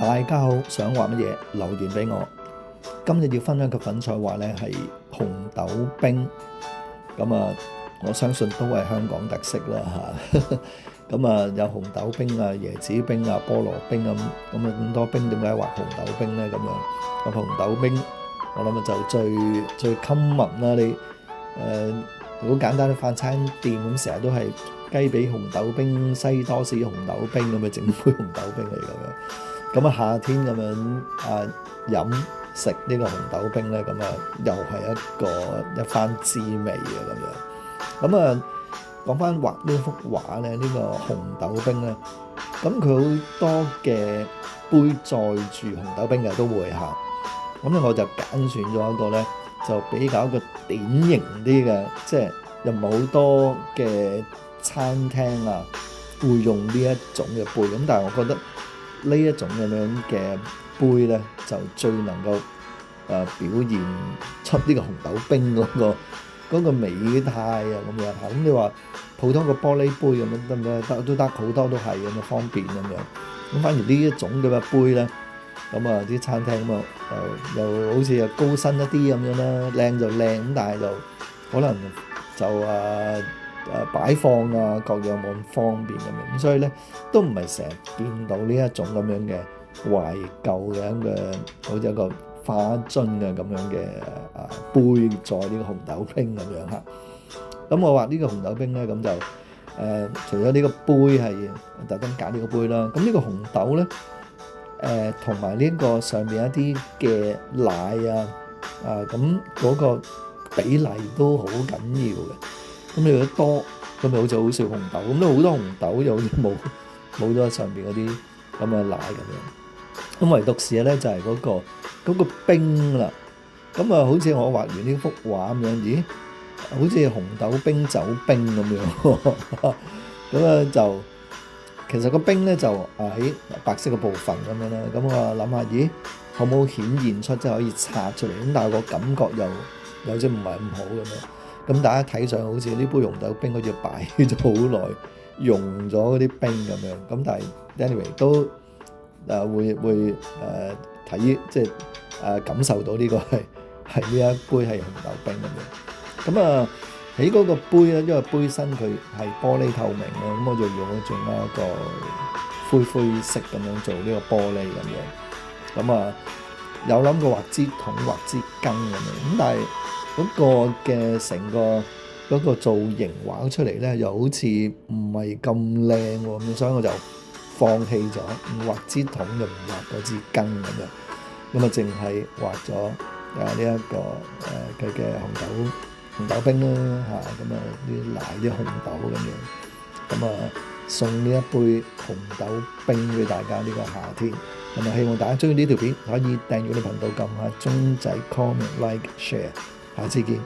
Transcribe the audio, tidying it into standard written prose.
大家好，想話乜嘢留言俾我。今日要分享嘅粉菜話呢係紅豆冰，咁我相信都係香港特色啦嚇。咁有紅豆冰啊、椰子冰啊、菠蘿冰咁多冰，點解話紅豆冰呢？咁樣咁紅豆冰，我諗就最 common 啦。你好簡單嘅飯餐店咁，成日都係雞髀紅豆冰、西多士紅豆冰咁整杯紅豆冰嚟咁樣。咁夏天咁樣飲食呢個紅豆冰咧，又係一番滋味嘅咁樣。咁講翻畫呢幅畫咧，呢個紅豆冰咧，咁佢好多嘅杯載住紅豆冰嘅都會嚇。咁咧我就揀選咗一個咧，就比較一個典型啲嘅，即係又唔係好多嘅餐廳會用呢一種嘅杯。咁但係我覺得呢一種咁樣嘅杯咧，就最能夠表現出呢個紅豆冰嗰個美態咁樣嚇。咁你話普通個玻璃杯咁樣得唔得？都得，好多都係咁方便咁樣。咁反而呢一種咁嘅杯咧，啲餐廳又好似又高身一啲咁樣啦，靚就靚咁，但係就可能就擺放各樣冇咁方便咁樣。咁所以咧都唔係成日見到呢一種咁樣嘅懷舊嘅好似一個花樽嘅咁樣嘅杯載呢個紅豆冰咁樣嚇。咁我話呢個紅豆冰咧，咁就除咗呢個杯係特登揀呢個杯啦，咁呢個紅豆咧同埋呢個上面一啲嘅奶咁嗰個比例都好緊要嘅。咁你如果多，咁咪好似好少紅豆，咁都好多紅豆又好似冇咗上邊嗰啲咁嘅奶咁樣。咁唯獨是咧就係嗰個冰啦。咁好似我畫完呢幅畫咁樣，咦？好似紅豆冰、酒冰咁樣。咁就其實個冰咧就喺白色嘅部分咁樣啦。咁我諗下，咦，可唔可以顯現出即係可以拆出嚟？咁但係個感覺又有啲唔係咁好咁樣。咁大家睇上好似呢杯紅豆冰好似擺咗好耐，溶咗嗰啲冰咁樣。咁但係 anyway 都會睇即係感受到呢個係呢一杯係紅豆冰咁樣。咁喺嗰個杯咧，因為杯身佢係玻璃透明嘅，咁我就用咗一個灰色咁樣做呢個玻璃咁樣。咁有諗過畫支桶、畫支羹咁樣，咁但係嗰個嘅成個嗰個造型畫出嚟咧，又好似唔係咁靚喎，咁所以我就放棄咗，畫支桶就唔畫嗰支羹咁樣。咁淨係畫咗呢一個佢嘅紅豆冰啦嚇。啲奶啲紅豆咁樣。送呢一杯紅豆冰俾大家呢個夏天。希望大家中意呢條片，可以訂閱我哋頻道，撳下鐘仔 comment like share。下次見。